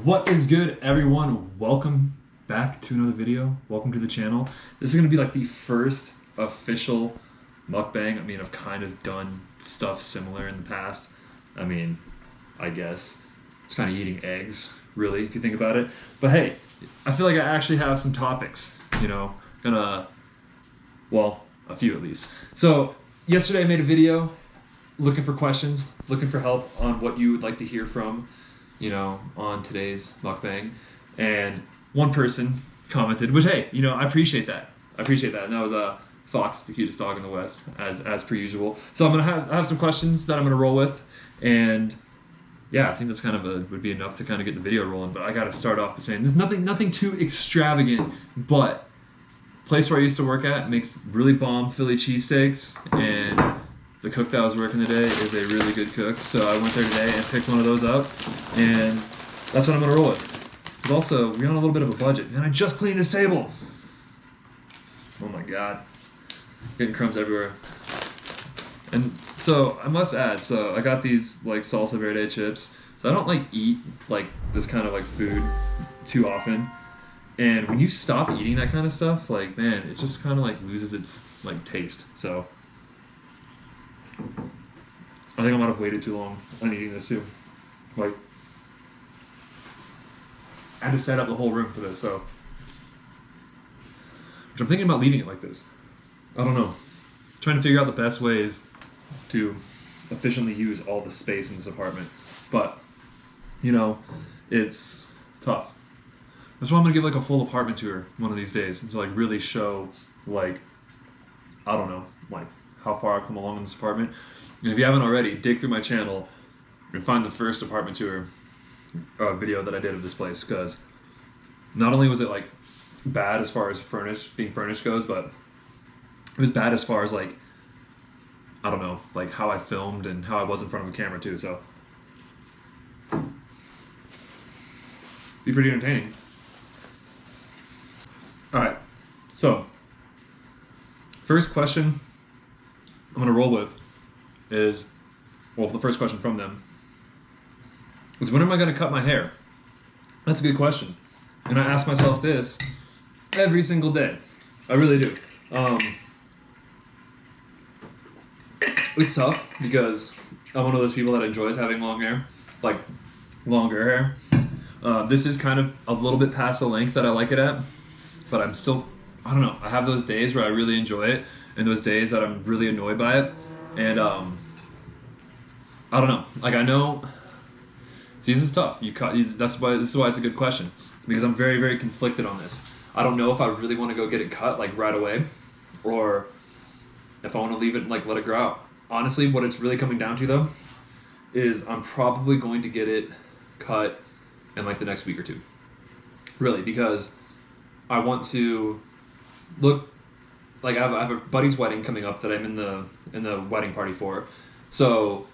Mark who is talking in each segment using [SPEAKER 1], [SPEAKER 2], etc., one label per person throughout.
[SPEAKER 1] What is good, everyone? Welcome back to another video. Welcome to the channel. This is going to be like the first official mukbang. I mean, I've kind of done stuff similar in the past. I mean, I guess it's kind of eating eggs, really, if you think about it. But hey, I feel like I actually have some topics, well, a few at least. So yesterday I made a video looking for questions, looking for help on what you would like to hear from, on today's mukbang. And one person commented, which, hey, I appreciate that. And that was Fox, the cutest dog in the West, as per usual. So I'm going to have some questions that I'm going to roll with. And yeah, I think that's kind of would be enough to kind of get the video rolling. But I got to start off by saying there's nothing too extravagant, but place where I used to work at makes really bomb Philly cheesesteaks, and the cook that I was working today is a really good cook. So I went there today and picked one of those up, and that's what I'm gonna roll with. But also, we're on a little bit of a budget, and I just cleaned this table. Oh my god, getting crumbs everywhere. And so I must add, so I got these like salsa verde chips. So I don't eat this kind of food too often. And when you stop eating that kind of stuff, man, it just kind of loses its taste. So I think I might have waited too long on eating this too. I had to set up the whole room for this, so. Which I'm thinking about leaving it like this. I don't know. Trying to figure out the best ways to efficiently use all the space in this apartment. But, it's tough. That's why I'm gonna give a full apartment tour one of these days to really show I don't know, how far I've come along in this apartment. And if you haven't already, dig through my channel and find the first apartment tour video that I did of this place, because not only was it bad as far as being furnished goes, but it was bad as far as I don't know, how I filmed and how I was in front of a camera too. So be pretty entertaining. All right, so first question I'm going to roll with is, well, the first question from them is, when am I going to cut my hair? That's a good question. And I ask myself this every single day. I really do. It's tough because I'm one of those people that enjoys having long hair, longer hair. This is kind of a little bit past the length that I like it at. But I'm still, I don't know, I have those days where I really enjoy it, and those days that I'm really annoyed by it. And I don't know, I know, see, this is tough. This is why it's a good question, because I'm very, very conflicted on this. I don't know if I really want to go get it cut right away, or if I want to leave it let it grow out. Honestly, what it's really coming down to though is I'm probably going to get it cut in the next week or two. Really, because I want to look I have a buddy's wedding coming up that I'm in the wedding party for, so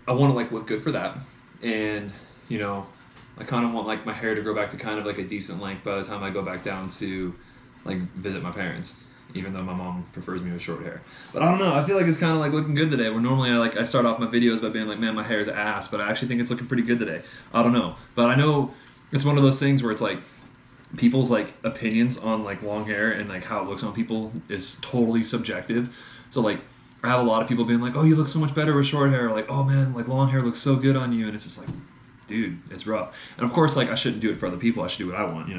[SPEAKER 1] I want to look good for that, and I kind of want my hair to grow back to kind of a decent length by the time I go back down to visit my parents, even though my mom prefers me with short hair. But I don't know, I feel it's kind of looking good today, where normally I start off my videos by being man, my hair is ass, but I actually think it's looking pretty good today. I don't know, but I know it's one of those things where it's people's opinions on long hair and how it looks on people is totally subjective. So I have a lot of people being oh, you look so much better with short hair, oh man, long hair looks so good on you, and it's just dude, it's rough. And of course I shouldn't do it for other people, I should do what I want,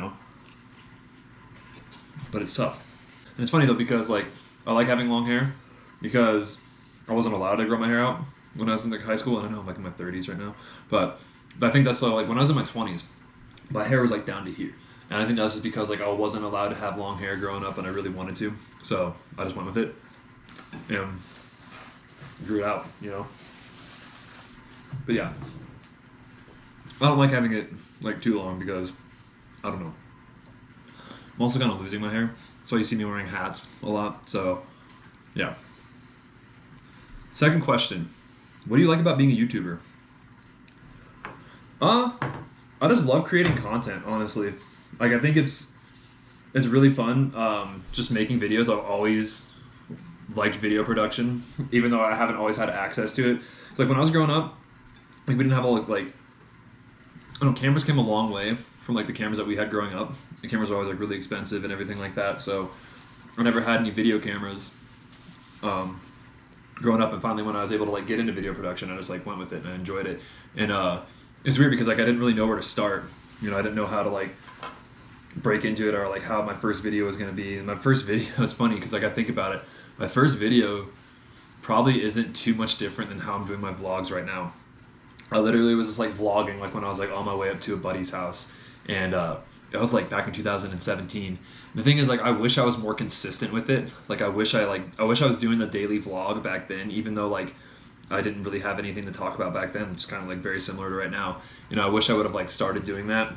[SPEAKER 1] but it's tough. And it's funny though, because I like having long hair because I wasn't allowed to grow my hair out when I was in high school, and I know I'm in my 30s right now, but I think that's when I was in my 20s, my hair was down to here. And I think that's just because I wasn't allowed to have long hair growing up, and I really wanted to, so I just went with it and grew it out, But yeah, I don't like having it too long because I don't know. I'm also kind of losing my hair. That's why you see me wearing hats a lot. So yeah. Second question: what do you like about being a YouTuber? I just love creating content, honestly. I think it's really fun, just making videos. I've always liked video production, even though I haven't always had access to it. It's when I was growing up, we didn't have all I know cameras came a long way from like the cameras that we had growing up. The cameras were always like really expensive and everything like that. So I never had any video cameras growing up. And finally, when I was able to like get into video production, I just like went with it and I enjoyed it. And it's weird because like I didn't really know where to start. You know, I didn't know how to like break into it or like how my first video was going to be. And my first video, it's funny because like I think about it, my first video probably isn't too much different than how I'm doing my vlogs right now. I literally was just like vlogging like when I was like on my way up to a buddy's house, and it was like back in 2017. The thing is like I wish I was more consistent with it. Like I wish I was doing the daily vlog back then, even though like I didn't really have anything to talk about back then, which is kind of like very similar to right now. You know, I wish I would have like started doing that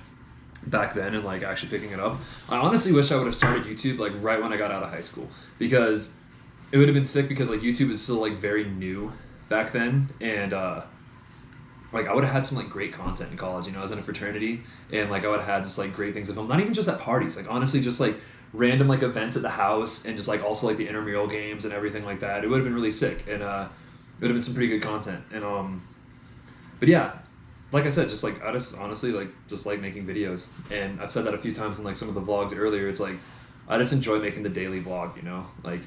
[SPEAKER 1] back then and like actually picking it up. I honestly wish I would have started YouTube like right when I got out of high school, because it would have been sick, because like YouTube is still like very new back then, and like I would have had some like great content in college. You know, I was in a fraternity, and like I would have had just like great things to film. Not even just at parties, like honestly just like random like events at the house, and just like also like the intramural games and everything like that. It would have been really sick, and it would have been some pretty good content. And but yeah, like I said, just like I just honestly like just like making videos, and I've said that a few times in like some of the vlogs earlier. It's like I just enjoy making the daily vlog. You know, like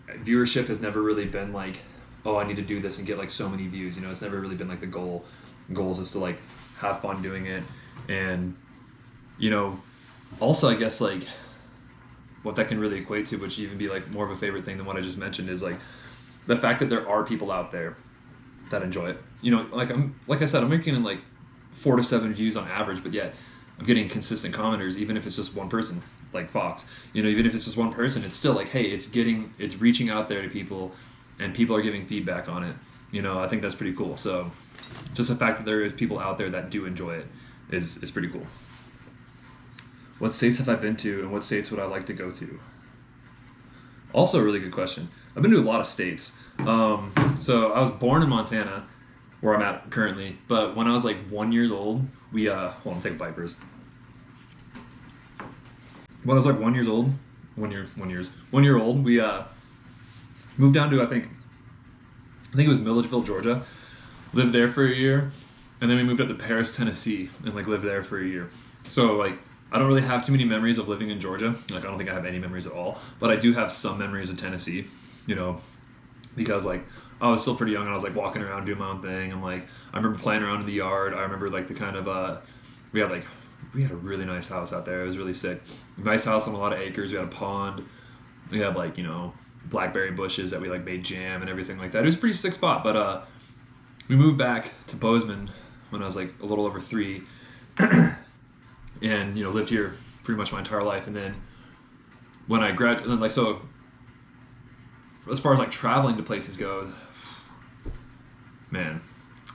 [SPEAKER 1] viewership has never really been like, oh, I need to do this and get like so many views. You know, it's never really been like the goal. Goals is to like have fun doing it. And you know, also I guess like what that can really equate to, which even be like more of a favorite thing than what I just mentioned, is like the fact that there are people out there that enjoy it. You know, like I said, I'm making like 4 to 7 views on average, but yet I'm getting consistent commenters, even if it's just one person, like Fox. You know, even if it's just one person, it's still like, hey, it's reaching out there to people, and people are giving feedback on it. You know, I think that's pretty cool. So just the fact that there is people out there that do enjoy it is pretty cool. What states have I been to, and what states would I like to go to? Also a really good question. I've been to a lot of states. So I was born in Montana, where I'm at currently, but when I was like 1 year old, we hold on, take a bite first. When I was like 1 year old, we moved down to I think it was Milledgeville, Georgia. Lived there for a year, and then we moved up to Paris, Tennessee, and like lived there for a year. So like I don't really have too many memories of living in Georgia. Like I don't think I have any memories at all, but I do have some memories of Tennessee. You know, because like I was still pretty young and I was like walking around doing my own thing. I'm like, I remember playing around in the yard. I remember like the kind of we had a really nice house out there. It was really sick. Nice house on a lot of acres. We had a pond. We had like, you know, blackberry bushes that we like made jam and everything like that. It was a pretty sick spot. But we moved back to Bozeman when I was like a little over 3, and you know, lived here pretty much my entire life. And then when I graduated, then like so as far as like traveling to places goes, man.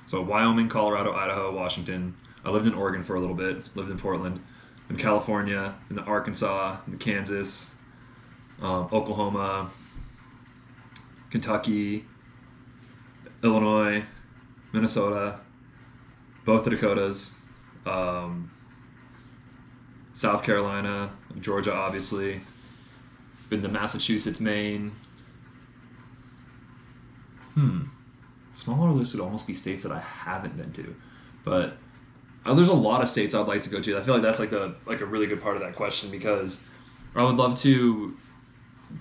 [SPEAKER 1] So Wyoming, Colorado, Idaho, Washington. I lived in Oregon for a little bit. Lived in Portland, in California, in the Arkansas, in Kansas, Oklahoma, Kentucky, Illinois, Minnesota, both the Dakotas, South Carolina, Georgia, obviously. Been to Massachusetts, Maine. Smaller list would almost be states that I haven't been to, but there's a lot of states I'd like to go to. I feel like that's like a really good part of that question, because I would love to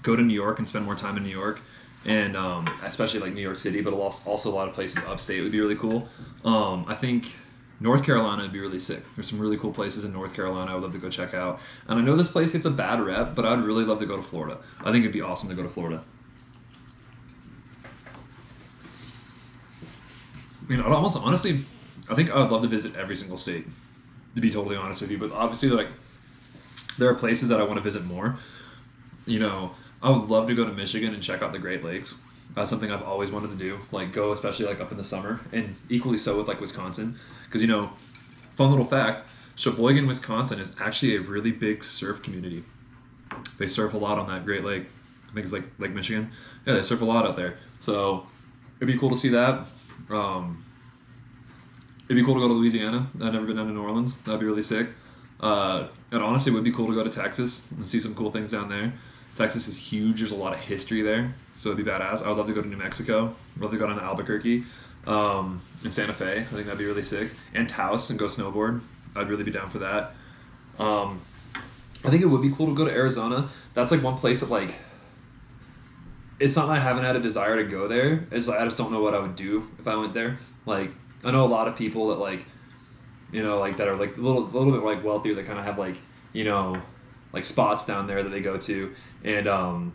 [SPEAKER 1] go to New York and spend more time in New York, and especially like New York City, but also a lot of places upstate would be really cool. I think North Carolina would be really sick. There's some really cool places in North Carolina I would love to go check out. And I know this place gets a bad rep, but I'd really love to go to Florida. I think it'd be awesome to go to Florida. I mean, honestly, I think I would love to visit every single state, to be totally honest with you. But obviously, like, there are places that I want to visit more. You know, I would love to go to Michigan and check out the Great Lakes. That's something I've always wanted to do. Like, go especially like up in the summer, and equally so with like Wisconsin. Because, you know, fun little fact, Sheboygan, Wisconsin is actually a really big surf community. They surf a lot on that Great Lake. I think it's like Lake Michigan. Yeah, they surf a lot out there. So it'd be cool to see that. It'd be cool to go to Louisiana. I've never been down to New Orleans. That'd be really sick. And honestly, it would be cool to go to Texas and see some cool things down there. Texas is huge. There's a lot of history there, so it'd be badass. I would love to go to New Mexico. I'd love to go down to Albuquerque, and Santa Fe. I think that'd be really sick. And Taos, and go snowboard. I'd really be down for that. I think it would be cool to go to Arizona. That's like one place that like, it's not that I haven't had a desire to go there. It's like I just don't know what I would do if I went there. Like I know a lot of people that like, you know, like that are like a little bit like wealthier that kind of have like, you know, like spots down there that they go to, and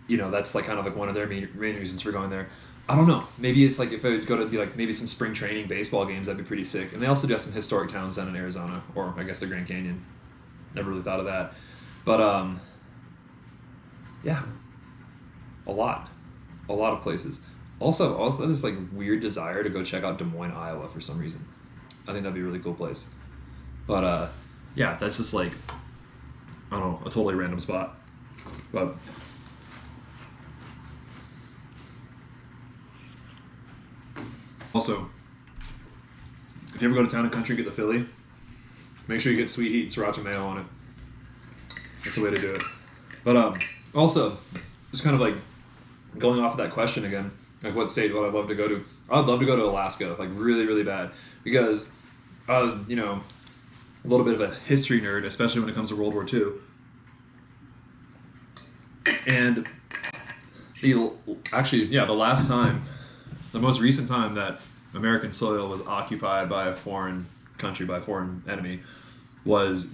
[SPEAKER 1] you know, that's like kind of like one of their main reasons for going there. I don't know. Maybe it's like if I would go to be like maybe some spring training baseball games, that'd be pretty sick. And they also do have some historic towns down in Arizona, or I guess the Grand Canyon. Never really thought of that, but yeah, a lot of places. Also this like weird desire to go check out Des Moines, Iowa for some reason. I think that'd be a really cool place. But yeah, that's just like, I don't know, a totally random spot. But also, if you ever go to Town and Country and get the Philly, make sure you get sweet heat and sriracha mayo on it. That's the way to do it. But also, just kind of like going off of that question again, like what state would I love to go to? I'd love to go to Alaska, like really, really bad, because you know, a little bit of a history nerd, especially when it comes to World War II. And the last time, the most recent time that American soil was occupied by a foreign country, by a foreign enemy, was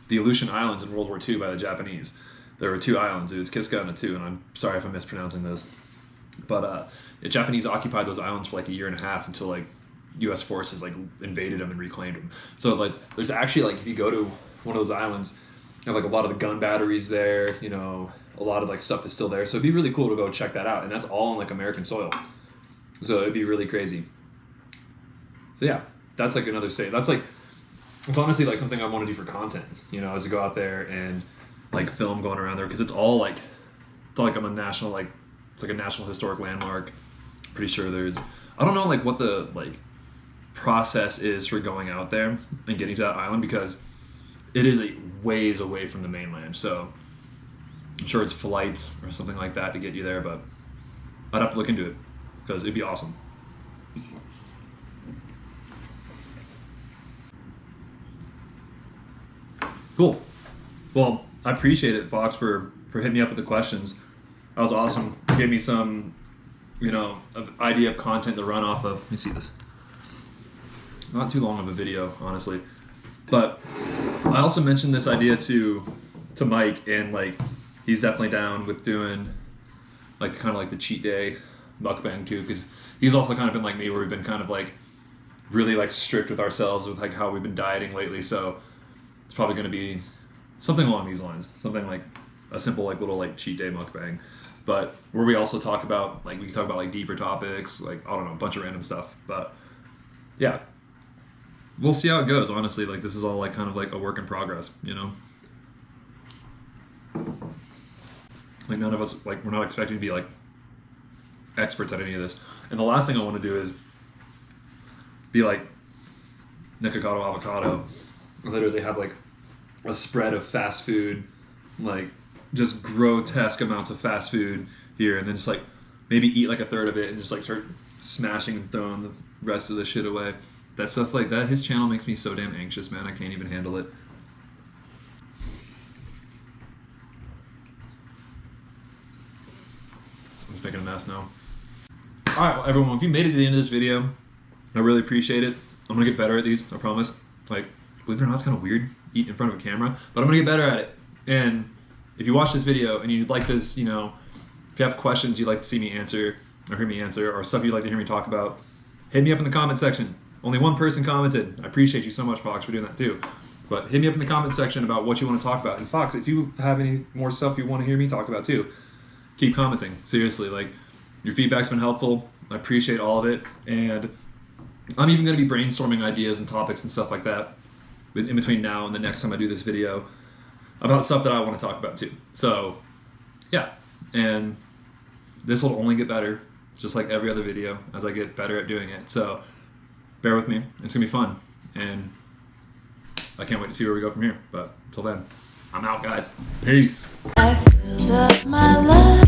[SPEAKER 1] the Aleutian Islands in World War II by the Japanese. There were 2 islands. It was Kiska and Attu, and I'm sorry if I'm mispronouncing those. But the Japanese occupied those islands for like a year and a half until like U.S. forces like invaded them and reclaimed them. So like, there's actually like, if you go to one of those islands, you have like a lot of the gun batteries there, you know, a lot of like stuff is still there. So it'd be really cool to go check that out. And that's all on like American soil. So it'd be really crazy. So yeah, that's like another state. That's like, it's honestly like something I want to do for content, you know, is to go out there and like film going around there, because it's all like I'm a national, like it's like a national historic landmark. Pretty sure there's, I don't know like what the like process is for going out there and getting to that island, because it is a ways away from the mainland. So I'm sure it's flights or something like that to get you there, but I'd have to look into it because it'd be awesome. Cool. Well, I appreciate it, Fox, for hitting me up with the questions. That was awesome. Gave me some, you know, idea of content to run off of. Let me see this. Not too long of a video, honestly. But I also mentioned this idea to Mike, and like he's definitely down with doing like the kind of like the cheat day mukbang too, because he's also kind of been like me, where we've been kind of like really like strict with ourselves with like how we've been dieting lately. So it's probably going to be something along these lines, something like a simple like little like cheat day mukbang, but where we also talk about like, we can talk about like deeper topics, like I don't know, a bunch of random stuff. But yeah, we'll see how it goes. Honestly, like this is all like kind of like a work in progress, you know. Like none of us, like we're not expecting to be like experts at any of this. And the last thing I want to do is be like Nikocado Avocado, literally have like a spread of fast food, like just grotesque amounts of fast food here, and then just like maybe eat like a third of it and just like start smashing and throwing the rest of the shit away. That stuff like that, his channel makes me so damn anxious, man. I can't even handle it. I'm just making a mess now. Alright, well, everyone, if you made it to the end of this video, I really appreciate it. I'm gonna get better at these, I promise. Like, believe it or not, it's kind of weird eating in front of a camera, but I'm gonna get better at it. And if you watch this video and you'd like this, you know, if you have questions you'd like to see me answer or hear me answer, or stuff you'd like to hear me talk about, hit me up in the comment section. Only one person commented. I appreciate you so much, Fox, for doing that too. But hit me up in the comment section about what you want to talk about. And Fox, if you have any more stuff you want to hear me talk about too, keep commenting. Seriously, like, your feedback's been helpful. I appreciate all of it. And I'm even going to be brainstorming ideas and topics and stuff like that in between now and the next time I do this video about stuff that I want to talk about too. So yeah, and this will only get better, just like every other video, as I get better at doing it. So bear with me. It's gonna be fun, and I can't wait to see where we go from here. But until then, I'm out, guys. Peace. I filled up my life.